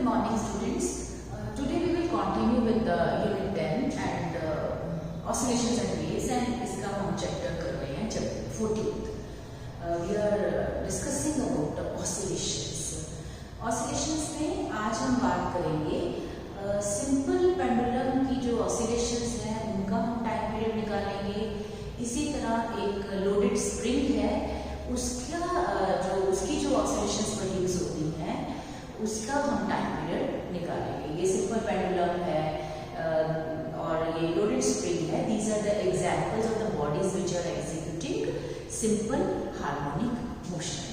morning students. Today we will continue with the unit 10 and oscillations and waves and इसका हम chapter कर रहे हैं chapter 14th. We are discussing about oscillations. Oscillations में आज हम बात करेंगे simple pendulum की जो oscillations हैं उनका हम time period निकालेंगे. इसी तरह एक loaded spring है उसकी जो oscillations produce होती हैं उसका हम टाइम पीरियड निकालेंगे. ये सिंपल पेंडुलम है और ये लोडेड स्प्रिंग है. These are the examples of the bodies which are executing simple harmonic motion.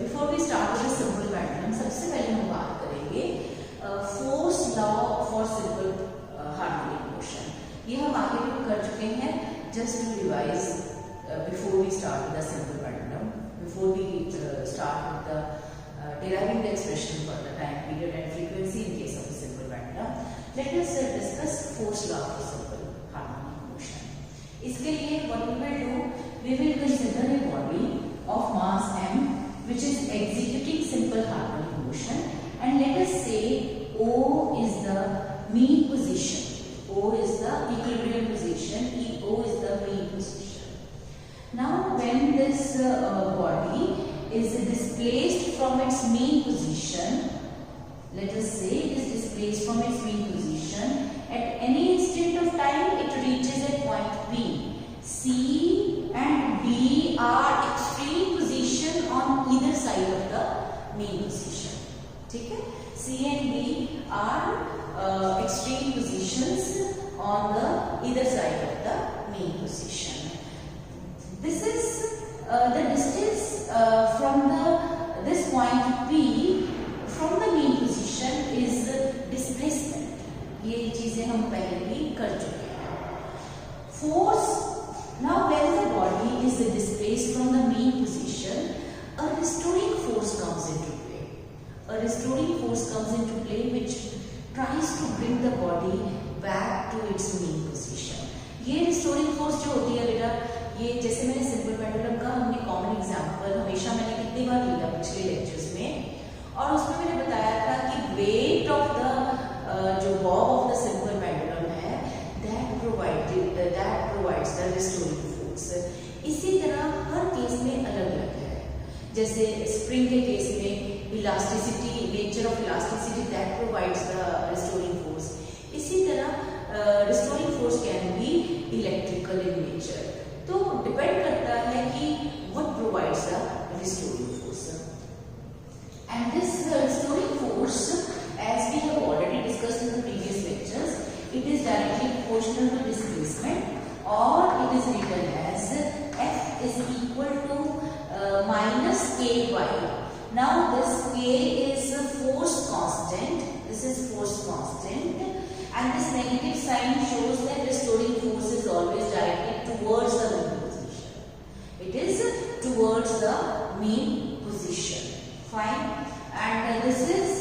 Before we start with simple pendulum, सबसे पहले हम बात करेंगे force law for simple harmonic motion. ये हम आगे भी कर चुके हैं. Just to revise before we start with the simple pendulum, before we start with the deriving the expression for the time period and frequency in case of a simple pendulum, let us discuss force law for simple harmonic motion. इसके लिए what we will do, we will consider a body of mass m which is executing simple harmonic motion, and let us say O is the mean position. O is the equilibrium position. O is the mean position. Now when this body is displaced from its mean position, let us say it is displaced from its mean position at any instant of time, it reaches a point P. C and D are extreme position on either side of the mean position. ठीक है? C and D are extreme positions on the either side of the mean position. This is the distance from this point P from the mean position is displacement. ये चीजें हम पहले भी कर चुके हैं. Force, now when the body is displaced from the mean position, a restoring force comes into play. A restoring force comes into play which tries to bring the body back to its mean position. ये restoring force जो होती है बेटा, ये जैसे मैंने simple pendulum का हमने कॉमन एग्जांपल हमेशा मैंने कितनी बार लिया पिछले लेक्चर्स में, और उसमें मैंने बताया था कि वेट ऑफ द जो bob of the simple pendulum है that provides the restoring force. इसी तरह हर केस में अलग अलग है. जैसे स्प्रिंग के केस में elasticity, nature of elasticity that provides the restoring force. इसी तरह restoring force can B electrical in nature. तो डिपेंड करता है कि what provides the restoring force. And this restoring force, as we have already discussed in the previous lectures, it is directly proportional to displacement, or it is written as F is equal to minus Ky. Now this K is a force constant. This is force constant. And this negative sign shows that restoring force is always directed towards the mean position. It is towards the mean position. Fine. And this is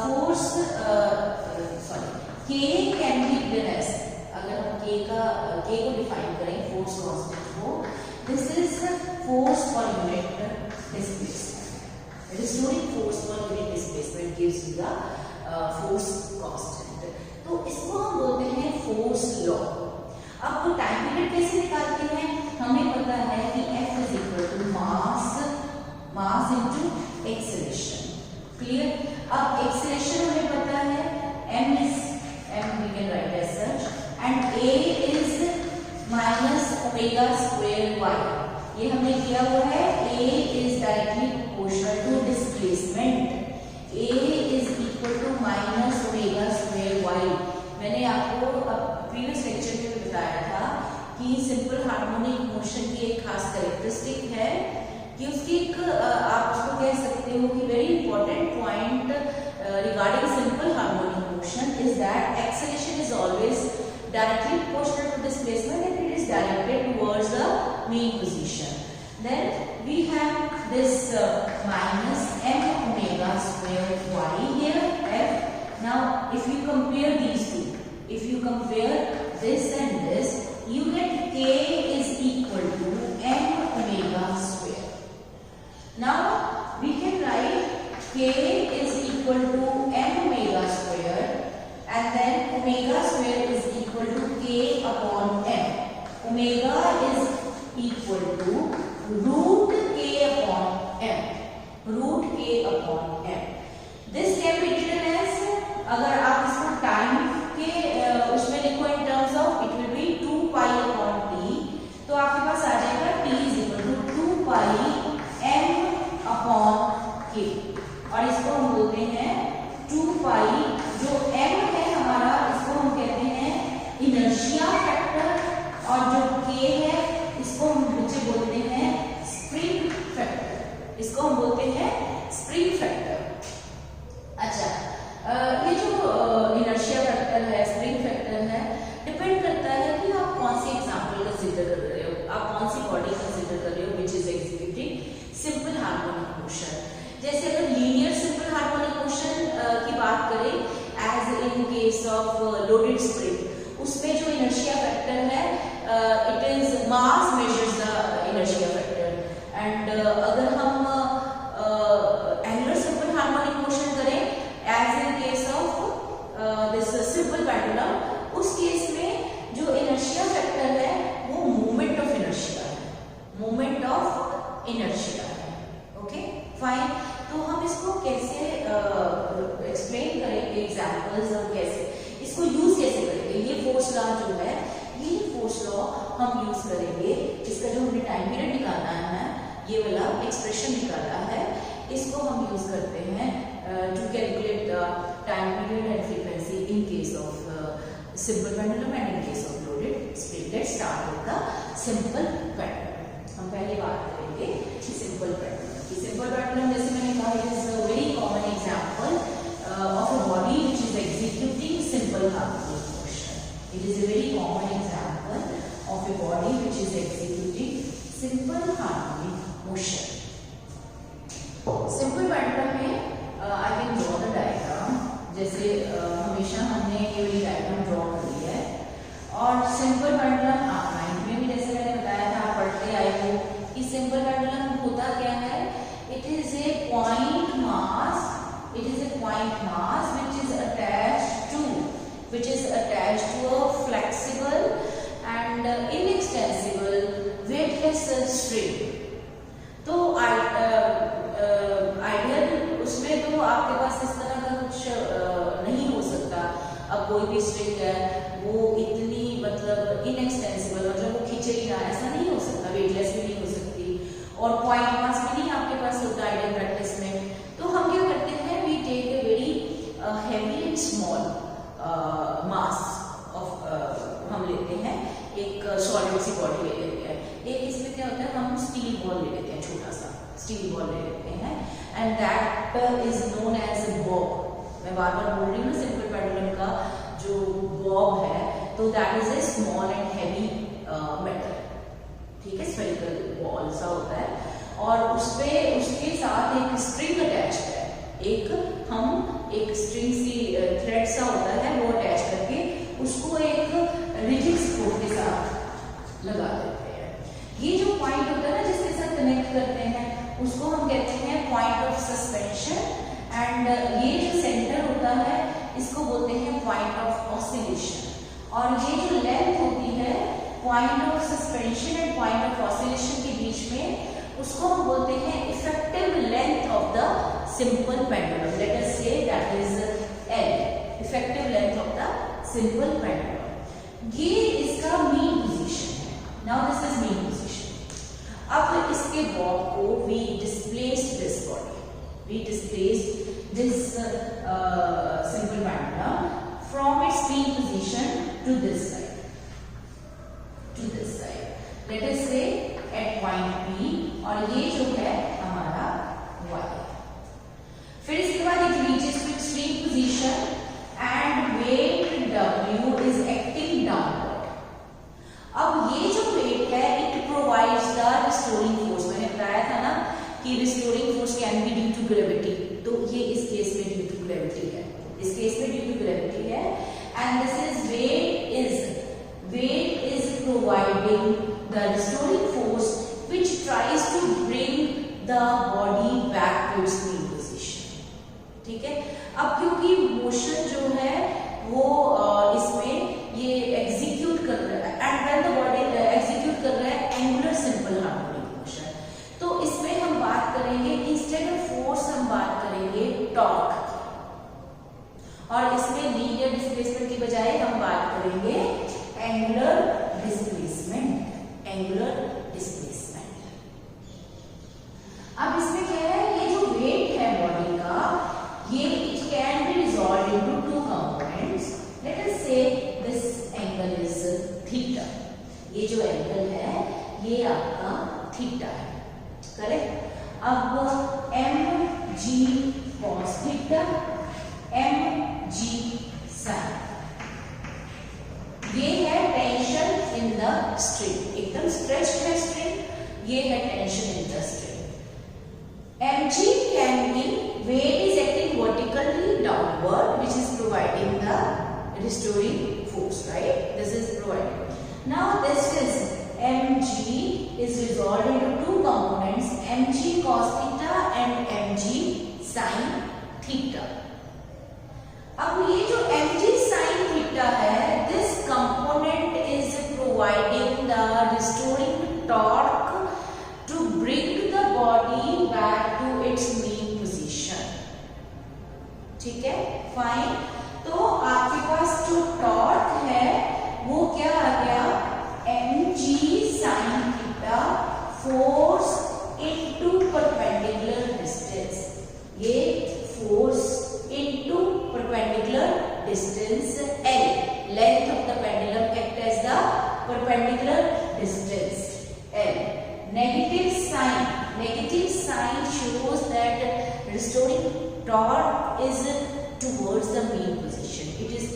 force. K can be written as, अगर हम K को define करें force constant को, this is force per unit displacement. Restoring force per unit displacement gives you the force constant. तो इसको हम बोलते हैं फोर्स लॉ. अब वो टाइम पीरियड कैसे निकालते हैं? हमें पता है कि F is equal to mass into acceleration. Clear? अब एक्सेलरेशन हमें पता है m we can write as such, and a is minus omega square y. ये हमने किया हुआ है. a is directly proportional to displacement. a is equal to minus omega square y. मैंने आपको प्रीवियस लेक्चर में भी बताया था कि सिंपल हार्मोनिक मोशन की एक खास कैरेक्टरिस्टिक है कि उसकी एक आप उसको कह सकते हो कि very important point regarding simple harmonic motion is that acceleration is always directly proportional to displacement and it is directed towards the mean position. Then we have this minus m omega square y here, f. Now if you compare these two, if you compare this and this, you get k is equal to m omega square. Now we can write k is omega square is equal to k upon m. Omega is equal to root k upon m. Root k upon m. This can be written as, अगर आप इसको time के उसमें लिखो in terms of, it will be 2 pi upon T. तो आपके पास आ जाएगा t is equal to 2 pi m upon k. और इसको हम बोलते हैं 2 पाई, जो m है हमारा, इसको हम कहते हैं इनर्शिया फैक्टर, और जो k है इसको हम बच्चे बोलते हैं स्प्रिंग फैक्टर. इसको हम बोलते हैं स्प्रिंग फैक्टर. अच्छा, ये जो इनर्शिया फैक्टर है, स्प्रिंग फैक्टर है, डिपेंड करता है कि आप कौन सी एग्जांपल कंसीडर कर रहे हो, आप कौन सी बॉडी कंसीडर कर रहे हो which is executing simple harmonic motion. जैसे अगर लीनियर सिंपल हार्मोनिक मोशन की बात करें, as in case of loaded spring, उसमें जो इनर्शिया फैक्टर है, it is mass measures the inertia factor. And अगर हम एंगुलर सिंपल हार्मोनिक मोशन करें, as in case of this simple pendulum, उस केस में जो इनर्शिया फैक्टर है वो मोमेंट ऑफ इनर्शिया है. मोमेंट ऑफ इनर्शिया है. Okay, fine. तो हम इसको कैसे एक्सप्लेन करेंगे, एग्जांपल्स हम कैसे इसको यूज कैसे करेंगे. ये फोर्स लॉ जो है, ये फोर्स लॉ हम यूज करेंगे. इसका जो हमने टाइम पीरियड निकालना है, ये वाला एक्सप्रेशन निकाला है, इसको हम यूज करते हैं to calculate the time period and frequency in case of simple pendulum and in case of loaded spring. Let's start with the simple pendulum. हम पहले बात करेंगे सिंपल पेंडुलम की. सिंपल पेंडुलम, जैसे मैंने कहा, it is a very common example of a body which is executing simple harmonic motion. It is a very common example of a body which is executing simple harmonic motion. Simple pendulum में I can draw the diagram. जैसे हमेशा हमने ये वाली diagram draw करी है. और simple pendulum आप 9th में भी, जैसे मैंने बताया था, आप पढ़ते आए हो कि सिंपल पेंडुलम होता क्या है. It is a point mass, it is a point mass which is attached to a flexible and inextensible weightless string. तो आइडियल उसमें तो आपके पास इस तरह का कुछ नहीं हो सकता. अब कोई भी स्ट्रिंग है वो इतनी मतलब इनएक्सटेंसिबल, मतलब वो खींचेगी ना, ऐसा नहीं हो सकता. वेटलेस भी नहीं हो सकती, और पॉइंट मास भी नहीं आपके पास होता आइडियल प्रैक्टिस में. तो हम क्या करते हैं, we take a very heavy and small mass of, हम लेते हैं एक सॉलिड सी बॉडी ले लेते हैं. एक इसमें क्या होता है, हम स्टील बॉल ले लेते हैं, छोटा सा स्टील बॉल ले लेते हैं, and that is known as bob. मैं बार बार बोल रही हूँ ना, सिंपल पेंडुलम का जो बॉब है, तो that is a small and heavy metal. ठीक है, स्फेरिकल बॉल सा होता है, और उसके साथ एक स्ट्रिंग अटैच है. एक स्ट्रिंग सी थ्रेड सा होता है, वो अटैच करके उसको एक रिजिड स्पोर्ट के साथ लगा देते हैं. ये जो पॉइंट होता है ना, जिसके साथ कनेक्ट करते हैं, उसको हम कहते हैं पॉइंट ऑफ सस्पेंशन. एंड ये जो सेंटर होता है, इसको बोलते हैं पॉइंट ऑफ ऑसिलेशन. और ये जो लेंथ होती है point of suspension and point of oscillation के बीच में, उसको हम बोलते हैं effective length of the simple pendulum. Let us say that is L, effective length of the simple pendulum. ये इसका मीन पोजीशन है. Now this is mean position. अब इसके बॉब को we displaced this body, we displaced this simple pendulum from its mean position to this side, to this side. Late us से eight point P, और ये जो है हमारा Y. फिर इसके बाद it reaches to extreme position and weight W is acting downward. अब ये जो वेट है, it provides the restoring force. मैंने बताया था ना कि restoring force can be due to gravity, तो ये इस केस में ड्यू टू ग्रेविटी है, इस केस में ड्यू टू ग्रेविटी है. And this is weight is providing the restoring force which tries to bring the body back to its mean position. ठीक है. अब क्योंकि मोशन जो है वो इस करेंगे, इंस्टेड ऑफ फोर्स हम बात करेंगे टॉर्क, और इसमें लीनियर डिस्प्लेसमेंट की बजाय हम बात करेंगे एंगुलर डिस्प्लेसमेंट, एंगुलर डिस्प्लेसमेंट। अब इसमें क्या है, ये जो वेट है बॉडी का, ये it can be resolve into two components. Late us से दिस एंगल इज थीटा, ये जो एंगल है ये आपका थीटा है, करेक्ट। अब M G cos theta, M G sine, ये है टेंशन इन द स्ट्रिंग, एकदम स्ट्रेच्ड है स्ट्रिंग, ये है tension in the string. mg can be, weight is acting vertically downward, which is providing the restoring force, right? This is provided. Now this is mg is resolved into two components, mg cos theta and mg sin theta. अब ये जो mg sin theta है, this component is providing the restoring torque to bring the body back to its mean position. ठीक है, fine. तो आपके पास जो torque है वो क्या आ गया, mg sin theta force into perpendicular distance, ये force into perpendicular distance L, length of the pendulum act as the perpendicular distance L. Negative sign shows that restoring torque is towards the mean position. It is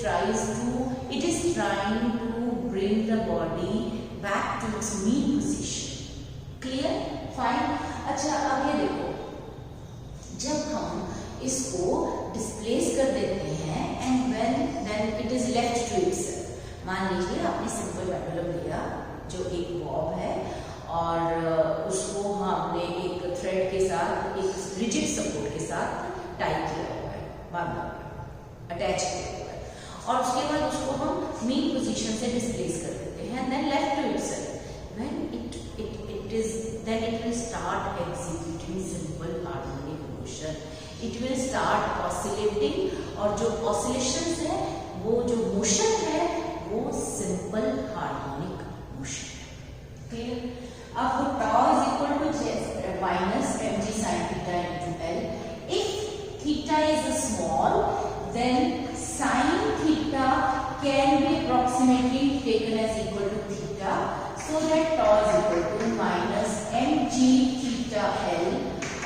trying to bring the body back to its mean position. Clear? Fine. अच्छा, अब ये देखो, जब हम इसको displace कर देते हैं and then it is left to itself. मान लीजिए आपने सिंपल पेंडुलम लिया जो एक बॉब है और उसको हमने एक थ्रेड के साथ, एक रिजिड सपोर्ट के साथ टाई किया हुआ है, बांधा अटैच किया हुआ है, और उसके बाद उसको हम मीन पोजीशन से डिस्प्लेस कर देते हैं, then left to itself, when then it will start executing simple harmonic motion. It will start oscillating, और जो oscillations है, वो जो motion है, वो simple harmonic motion है। Clear? अब tau is equal to minus mg sin theta into L. If theta is small, then sin theta can be approximately taken as equal to theta, so that tau is equal to minus mg theta L,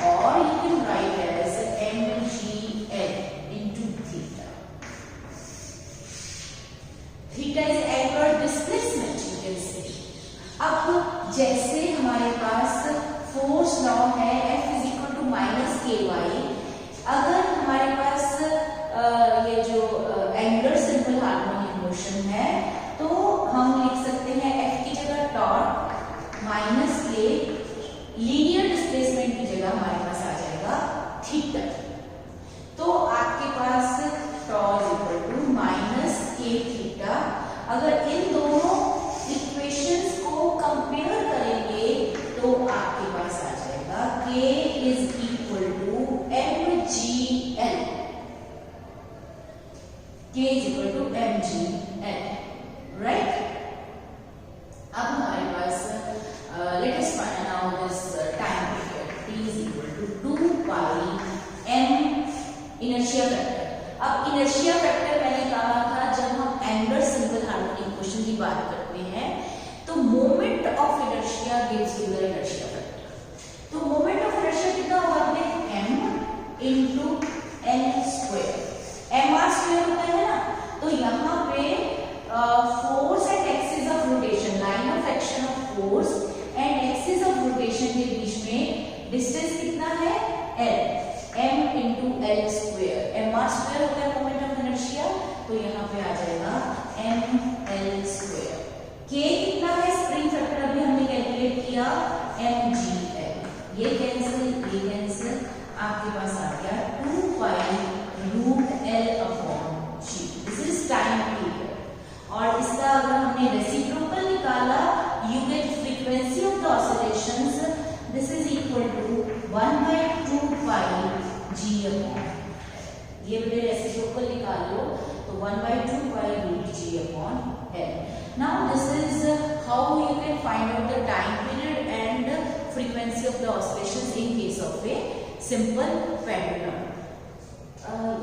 or you can write as mg L into theta. Theta is angular displacement, you can say. अब जैसे हमारे पास force law है F is equal to minus K Y, अगर हमारे पास ये जो angular simple harmonic motion है, तो हम लिख सकते हैं F की जगह torque minus k, linear displacement की जगह हमारे पास आ जाएगा थीटा। तो आपके पास tau is equal to minus k theta. अगर इन दोनों इक्वेशंस को कंपेयर करेंगे तो आपके पास आ जाएगा K is equal to mgl, K is equal to mgl, right. अब हमारे पास let us find now this time period, T is equal to 2 pi m inertia factor. अब इनर्शिया फैक्टर मैंने कहा था, जब हम एंगुलर सिंपल हार्मोनिक मोशन की बात करते हैं तो moment of inertia gives you the inertia factor. तो मोमेंट ऑफ इनर्शिया कितना होगा, m into n square, mr square होता है ना। तो यहाँ पे force and axis of rotation, line of action of force and axis of rotation के बीच में डिस्टेंस कितना है, l, m into l square, mr square होता है मोमेंट ऑफ इनर्शिया, तो यहाँ पे आ जाएगा ml स्क्वायर। k कितना है, स्प्रिंग फैक्टर अभी हमने कैलकुलेट किया, mgl, ये कैंसिल, आपके पास आ गया 2 pi root l upon g, this is time period. और इसका अगर हमने रेसिप्रोकल निकाला, you get frequency of the oscillations, this is equal to 1 by g/, ये बेटे रेसिप्रोकल निकाल लो तो 1/2 pi root g/L. Now this is how you can find out the time period and frequency of the oscillations in case of a simple pendulum.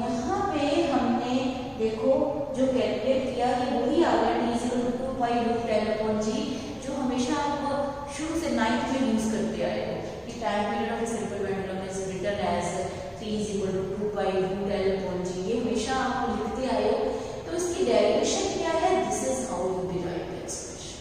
यहाँ पे हमने देखो जो calculate किया कि वही आ गया t = 2 pi root L/g, जो हमेशा आप शुरू से 9th में यूज करते आए हो कि time period of a simple pendulum is written as t = 2 pi root L/g, ये हमेशा आप लिखते आए हो. तो इसकी डेरिवेशन क्या है? This is how you derive the expression.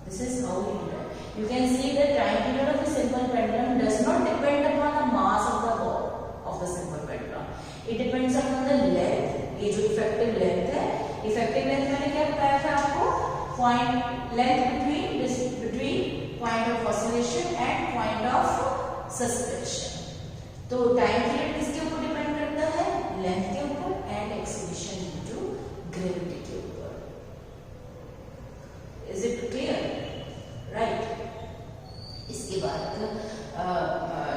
This is how you derive. You can see the time period of a simple pendulum does not depend upon the mass of the ball of the simple pendulum. It depends upon the length. ये जो effective length है, effective length मैंने क्या बताया था आपको? Point length between point of oscillation and point of suspension. तो time period किसके ऊपर डिपेंड करता है? लेंथ के ऊपर and acceleration due to gravity के ऊपर. Is it clear? राइट. इसके बाद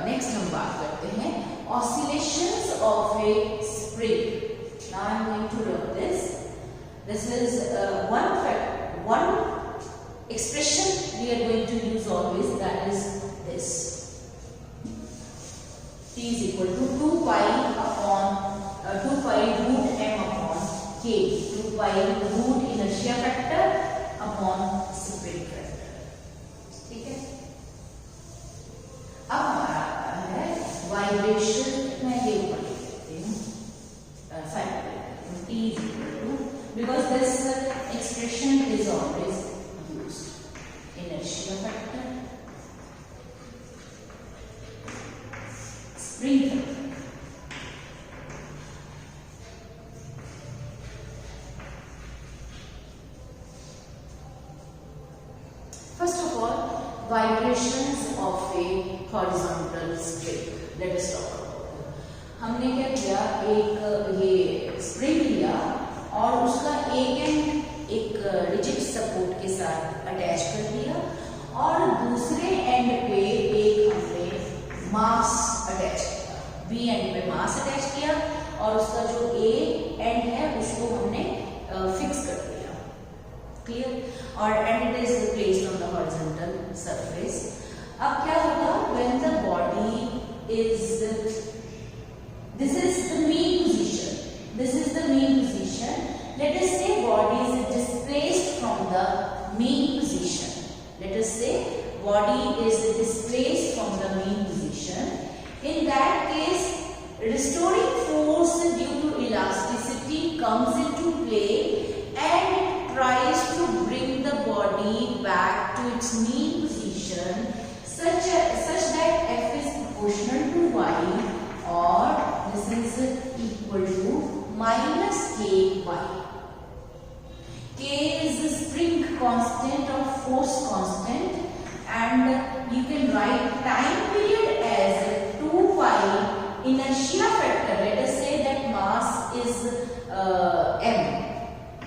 नेक्स्ट हम बात करते हैं oscillations of a spring. Now I am going to learn this. This is one expression we are going to use always, that is this. T = 2 pi root m/k. 2 pi root inertia factor upon spring factor. ठीक है. अब हमारा आता है vibration. मैं ये ऊपर लिख देती हूँ T = because this expression is always used. Inertia factor, spring factor. First of all, vibrations of a horizontal spring. Let us talk about it. हमने क्या किया, एक ये स्प्रिंग लिया और उसका एक एंड एक रिजिड सपोर्ट के साथ अटैच कर दिया और दूसरे एंड पे एक हमने मास अटैच किया. बी एंड पे मास अटैच किया और उसका जो ए एंड है उसको हमने फिक्स कर दिया. क्लियर? और and it is placed on the horizontal surface. अब क्या होगा, when the body is, this is the mean position. This is the mean position. Let us say body is displaced from the mean position. Let us say body is displaced from the mean position. In that case, restoring force due to elasticity comes into play and tries to bring the body back to its mean position such that F is proportional to Y, or this is equal to minus ky. K is the spring constant or force constant, and you can write time period as 2 pi inertia factor. Let us say that mass is m,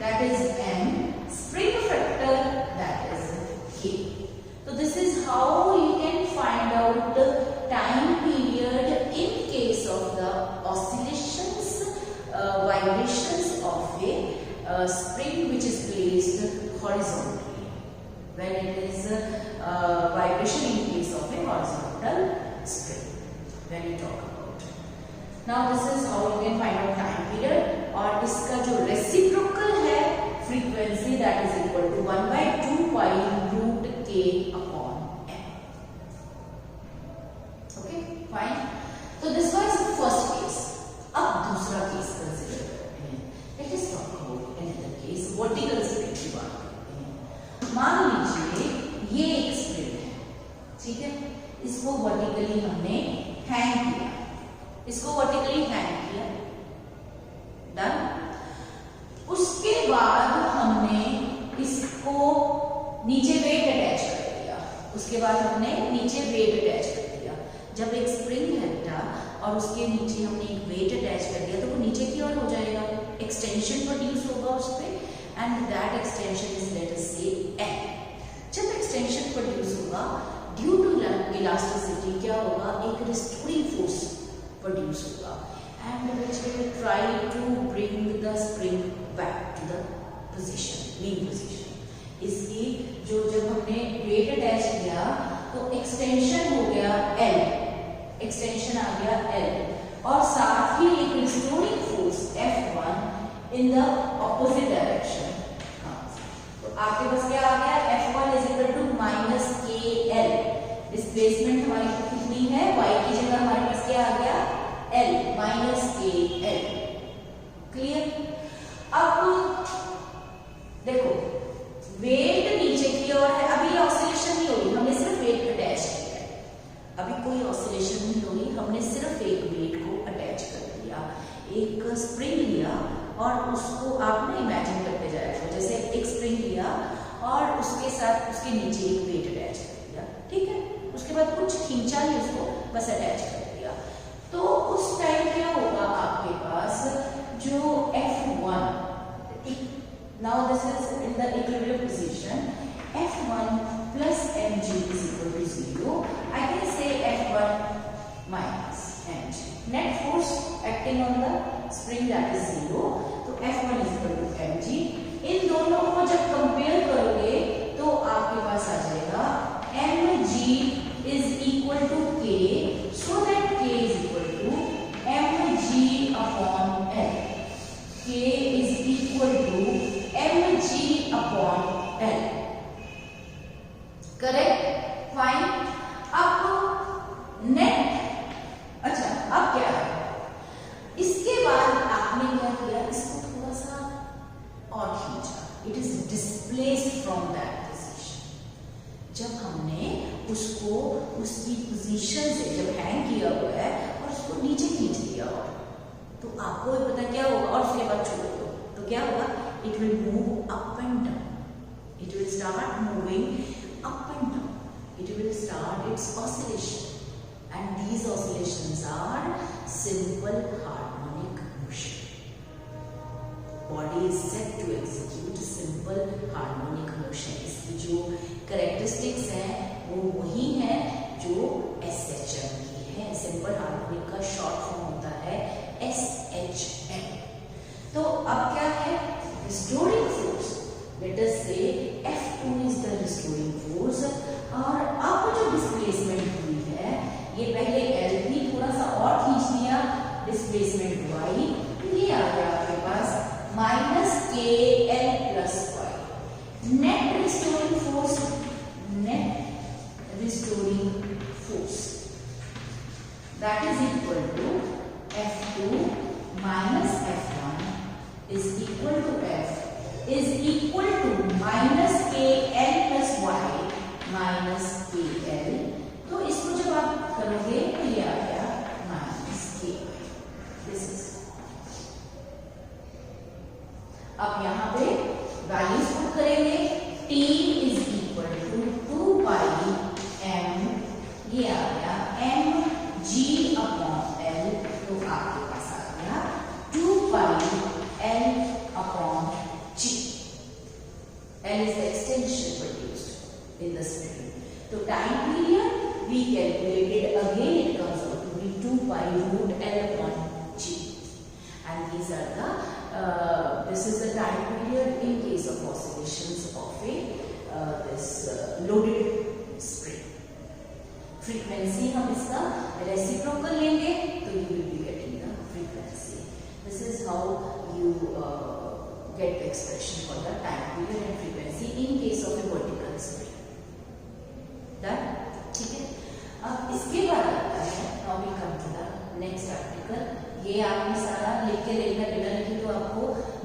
that is m, spring factor, that is k. So this is how you can find out the time period in case of the oscillations, vibrations of a spring which is placed horizontally. When it is vibration in case of a horizontal spring, when we talk about. Now this is how you can find out time period. और इसका जो reciprocal है frequency, that is equal to 1/2 pi root k upon m. Okay, fine. So this was the first case. अब दूसरा case consider करते हैं. Let us talk about another case. Vertical spring की बात करते हैं. मान लीजिए ये एक स्प्रिंग है, ठीक है. इसको वर्टिकली हमने हैंग किया, इसको वर्टिकली हैंग किया, डन. उसके बाद हमने इसको नीचे वेट अटैच कर दिया. उसके बाद हमने नीचे वेट अटैच कर दिया. जब एक स्प्रिंग है बेटा और उसके नीचे हमने एक वेट अटैच कर दिया तो वो नीचे की ओर हो जाएगा, एक्सटेंशन प्रोड्यूस होगा उस पे, and that extension is let us say N. जब एक्सटेंशन प्रोड्यूस होगा ड्यू टू इलास्टिसिटी क्या होगा, एक रिस्टोरिंग फोर्स प्रोड्यूस होगा and which will try to bring the spring back to the position, mean position. इसकी जो जब हमने वेट अटैच किया तो एक्सटेंशन हो गया L, एक्सटेंशन आ गया L और साथ ही एक restoring force F1 in the opposite direction. तो आपके पास क्या आ गया, F1 is equal to minus KL। Displacement हमारी कितनी है, y की जगह हमारे पास क्या आ गया, L माइनस KL। क्लियर। अब देखो वेट नीचे की ओर है, अभी ऑसिलेशन नहीं होगी, हमने सिर्फ वेट अटैच किया है, अभी कोई ऑसिलेशन नहीं होगी, हमने सिर्फ एक वेट को अटैच कर दिया। एक स्प्रिंग लिया और उसको आपने इमेजिन करते जाएगा, जैसे एक स्प्रिंग लिया और उसके साथ उसके नीचे एक वेट अटैच कर दिया, ठीक है। उसके बाद कुछ खींचा नहीं उसको, बस अटैच कर दिया। तो उस टाइम क्या होगा आपके पास, जो F1, now this is in the equilibrium position, F1 plus mg is equal to 0. I can say F1 minus mg. Net force acting on the spring, that is 0. तो F1 is equal to mg. इन दोनों को जब compare करोगे तो आपके पास आ जाएगा mg is equal to k, so that k is equal to mg upon L. K is equal to mg upon L. Correct, fine. अब नेट, अच्छा अब क्या है, इसके बाद आपने क्या किया, इसको थोड़ा सा और खींचा, it is displaced from that position. जब हमने उसको उसकी पोजीशन से जब हैंग किया हुआ है और उसको नीचे खींच दिया हो, तो आपको पता क्या होगा, और उसके बाद छोड़ दो तो क्या होगा, it will move up and down, it will start moving up and down, it will start its oscillation, and these oscillations are simple harmonic motion. Body is set to execute simple harmonic motion. इसकी जो characteristics हैं वो वही हैं जो SHM की है। simple harmonic का short form होता है SHM। तो अब क्या है, restoring force, let us say F2 is the restoring force। और अब जो डिस्प्लेसमेंट हुई है, ये पहले L भी थोड़ा सा और खींच लिया, डिस्प्लेसमेंट y, ये आ गया आपके पास minus KL plus y। Net restoring force, net restoring force that is equal to F2 minus F1 is equal to F is equal to minus KL plus y minus KL। तो इसको जब आप करोगे तो ये आ गया माइनस K। दिस इज, अब यहाँ पे वैल्यूज पुट करेंगे, T is equal to 2 pi m, ये आ गया mg upon L। तो आपके पास आ गया 2 pi L upon G. L is the extension produced in the spring. So time period we calculated again, it comes out to be 2 pi root L upon G. And these are the this is the time period in case of oscillations of a loaded spring. Frequency हम इसका reciprocal लेंगे तो you will be getting the frequency. This is how you get the expression for the time period and frequency in case of a vertical spring. Done? ठीक है। अब इसके बाद आता है, now we come to the next article। ये आपने सारा लिख के देखना, बिना लिखे तो आपको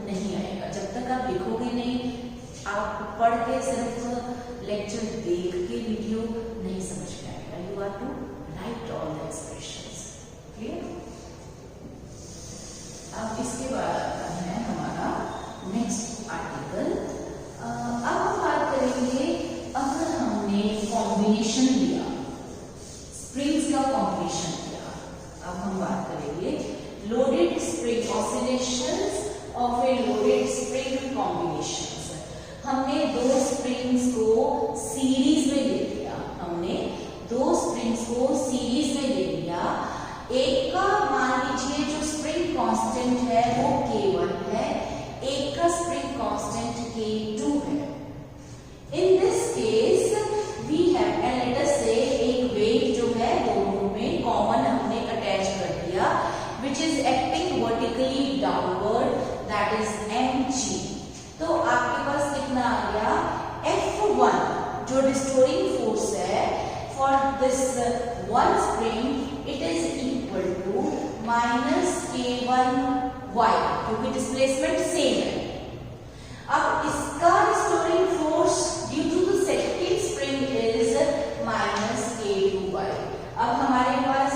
नहीं आएगा। जब तक आप लिखोगे नहीं, आप पढ़ के सिर्फ लेक्चर देख के वीडियो नहीं समझ में आएगा। You have to write all the expressions. Clear? अब इसके बाद आता है हमारा नेक्स्ट आर्टिकल। अब हम बात करेंगे, अगर हमने कॉम्बिनेशन लिया, स्प्रिंग्स का कॉम्बिनेशन लिया, अब हम बात करेंगे loaded spring oscillations of A loaded spring combinations. हमने दो स्प्रिंग्स को सीरीज में ले लिया, हमने दो स्प्रिंग्स को सीरीज में ले लिया, एक का एक का स्प्रिंग कांस्टेंट K2 है। In this case we have and let us say एक वेट जो है दोनों में कॉमन हमने अटैच कर दिया which is acting vertically downward, that is mg। तो आपके पास कितना आ गया, F1 जो रिस्टोरिंग फोर्स है for this one spring it is equal to minus K1y, क्योंकि डिस्प्लेसमेंट सेम है। अब इसका restoring force due to the second spring is minus K2y। अब हमारे पास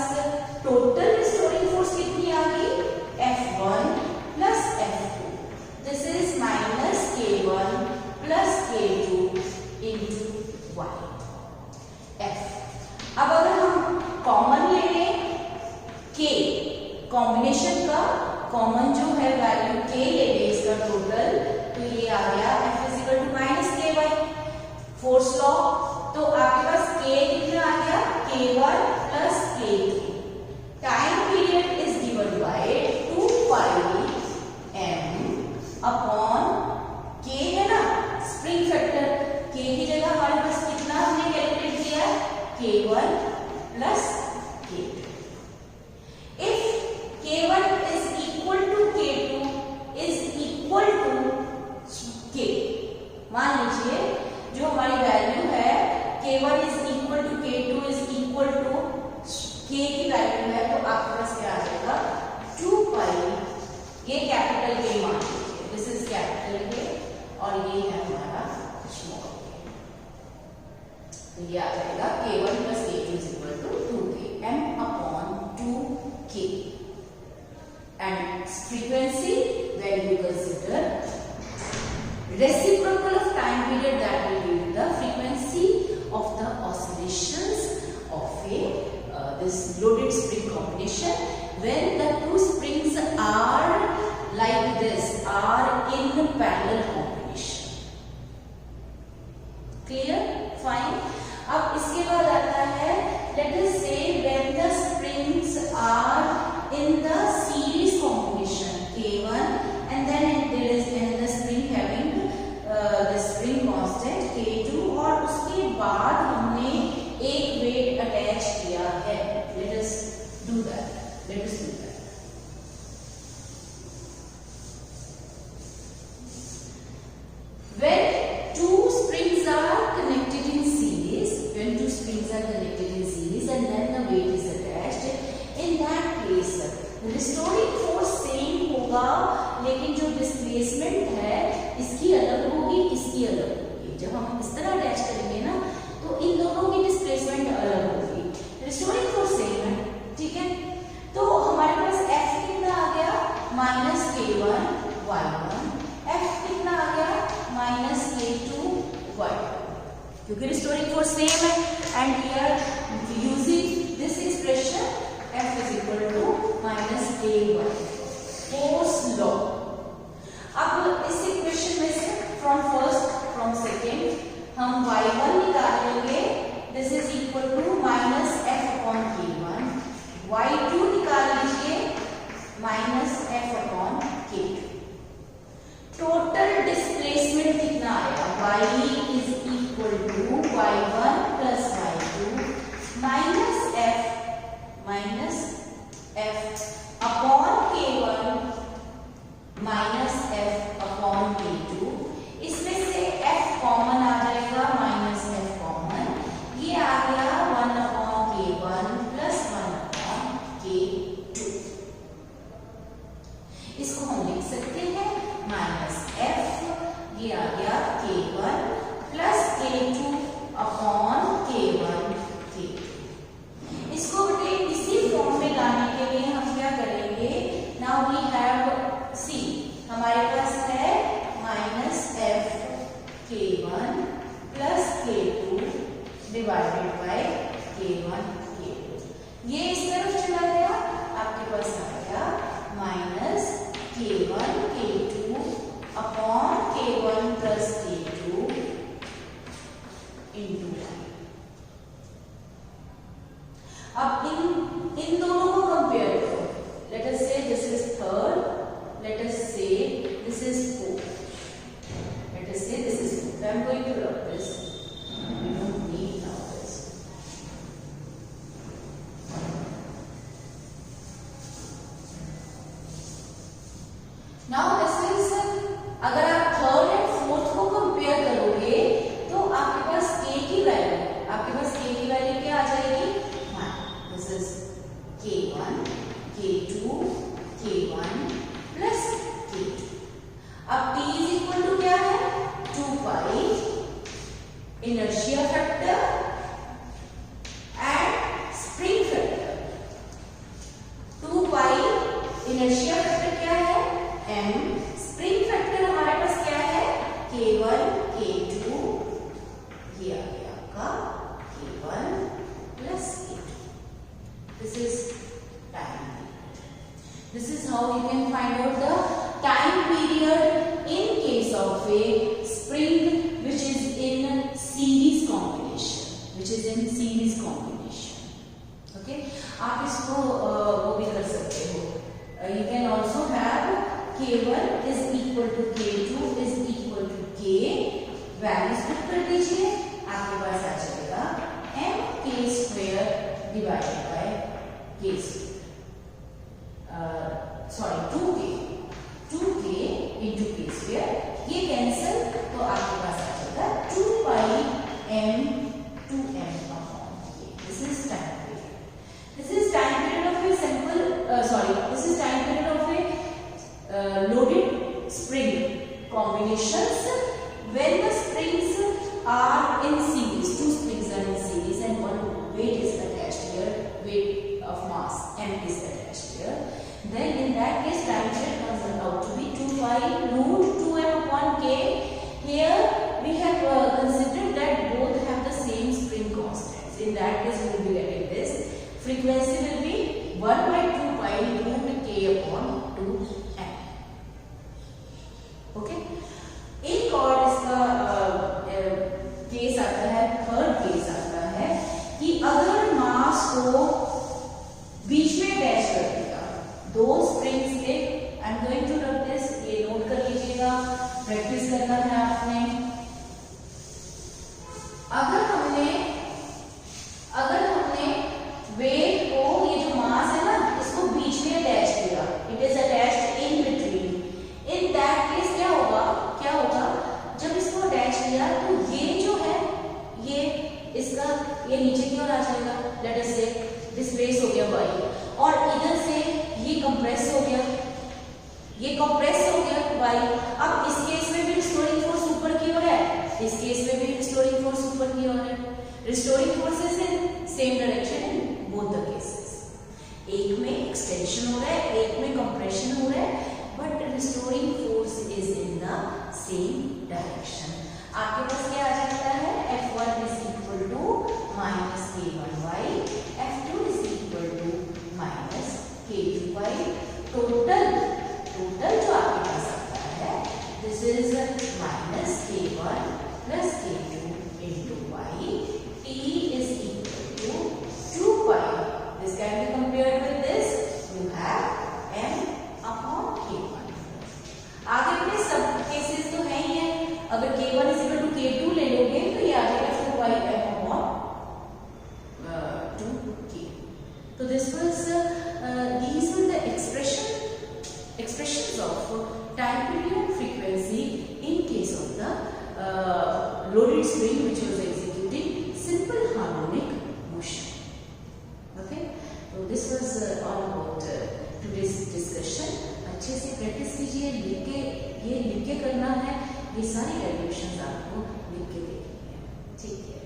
टोटल रिस्टोरिंग फोर्स कितनी आ गई, F1 plus F2, this is minus K1 plus K2 into y F। अब अगर हम कॉमन ले लें K, कॉम्बिनेशन का कॉमन जो है वैल्यू K ले लें इसका टोटल, तो ये आ गया F is equal to minus K1 force law. तो आपके पास K कितना आ गया, K1 plus K2। Time period is given by 2 pi m upon K है ना स्प्रिंग फैक्टर, K की जगह हमारे पास कितना हमने कैलकुलेट किया है, K1 plus K2। If K1 is equal to K2 is equal to K, मान लीजिए जो हमारी वैल्यू है K1 is equal to K2 is equal to K की वैल्यू है, तो आपके पास क्या आ जाएगा 2 पाई, ये कैपिटल K मान लीजिए, दिस इज कैपिटल K और ये है हमारा स्मॉल k, तो ये आ जाएगा K1 plus K2 is equal to 2K m upon 2K। and frequency when you consider reciprocal of time period, that will give you the frequency of the oscillations of a this loaded spring combination when the two springs are like this, are in parallel combination। clear, fine। अब इसके बाद आता है let us say when the springs are in the series combination K1 and then there is another spring having the spring constant K2 और उसके बाद हमने एक वेट अटैच किया है। let us do that। when two springs are connected in series and then the weight is attached, in that case restoring force same होगा, लेकिन जो डिस्प्लेसमेंट है इसकी अलग होगी, इसकी अलग होगी। जब हम इस तरह अटैच करेंगे ना तो इन दोनों की डिस्प्लेसमेंट अलग होगी, रिस्टोरिंग फोर्स सेम है, ठीक है। तो हमारे पास F कितना आ गया, माइनस K1 y1, F कितना आ गया, माइनस K2 y2, क्योंकि रिस्टोरिंग फोर्स सेम है। And here using this expression F is equal to minus K1 force law। अब इस इक्वेशन में से from first from second हम y1 निकालेंगे, this is equal to minus F upon K1, y2 निकाल लीजिए minus F upon K2। Total displacement कितना आया, y is equal to y1 plus y2 minus F upon K1 minus F upon K2। इसमें से F common आ जाएगा, minus F common, ये आ गया 1 upon K1 plus 1 upon K2। इसको हम लिख सकते हैं माइनस F, ये आ गया K1 plus K2 upon K1 K2। इसको बेटे इसी फॉर्म में लाने के लिए हम क्या करेंगे, नाउ वी हैव सी, हमारे पास है minus F K1 plus K2 divided by K1 K2, ये इस तरफ चला गया, आपके पास आ गया minus K1 K2 upon K1 plus K2 into. अब इन दोनों को कंपेयर करो, लेट अस से this is third, late us से दिस इज अगर आप थर्ड एंड फोर्थ को कंपेयर करोगे तो आपके पास k की वैल्यू क्या आ जाएगी? 1. This is k1 k2 k1 plus k2. अब t इज इक्वल टू क्या है? 2 pi inertia factor and spring factor. 2 pi inertia factor क्या है? m. स्प्रिंग फैक्टर हमारे पास क्या है? k1 k2, ये आ गया आपका k1 plus k2. This is time period. This is how you can find out the time period in case of a spring which is in series combination. Okay, आप इसको वो भी कर सकते हो. You can also have k1 is equal to k2 is equal to k. Values put कर दीजिए, आपके पास आ जाएगा mk square divided by k square. Sorry 2k into k square. ये कैंसिल तो आपके पास आ जाएगा 2 pi m 2m upon k. This is time period. This is time period of a simple this is time period of a loaded spring combinations when the springs are in series. 2 springs are in series and one weight is attached here, weight of mass m is attached here. Then in that case time period comes out to be 2 pi root 2m upon k. Here we have considered that both have the same spring constants. In that case we will be getting this. Frequency will be 1 by 2 pi root k upon 2m. Okay. एक और इसका case आता है, third case आता है कि अगर मास को बीच में अटैच कर दिया दो स्प्रिंग्स के. I am going to rub this, ये नोट कर लीजिएगा, प्रैक्टिस करना है आपने. अगर हमने वेट को, ये जो मास है ना, इसको बीच में अटैच किया, it is attached in between. In that case क्या होगा? जब इसको अटैच किया तो ये जो है ये नीचे की ओर आ जाएगा. लेट अस से डिस्प्लेस हो गया y, और इधर से ये कंप्रेस हो गया, y. अब इस केस में भी रिस्टोरिंग फोर्स ऊपर की ओर है, इस केस में भी रिस्टोरिंग फोर्स ऊपर की ओर है. Restoring forces in same direction in both the cases. एक में एक्सटेंशन हो रहा है, एक में कंप्रेशन हो रहा है, but restoring force is in the same direction. आपके पास क्या आ जाता है? F1 is equal to minus K1y, F2 is equal to minus K2y. Total जो आपके पास आता है, this is minus K1 plus K2 into y. T is equal to 2 pi. This can be compared with this. You have m upon K1. आगे के सब cases तो है ही है. अगर K1 is equal to K2 ले लोगे तो ये आ जाएगा 2 pi m upon 2k. तो this was these were the expressions of time period frequency in case of the loaded spring which was executing simple harmonic motion. Okay, so this was all about today's discussion. अच्छे से practice कीजिए, लिख के करना है. ये सारी calculations आपको लिख के देखनी है. ठीक है.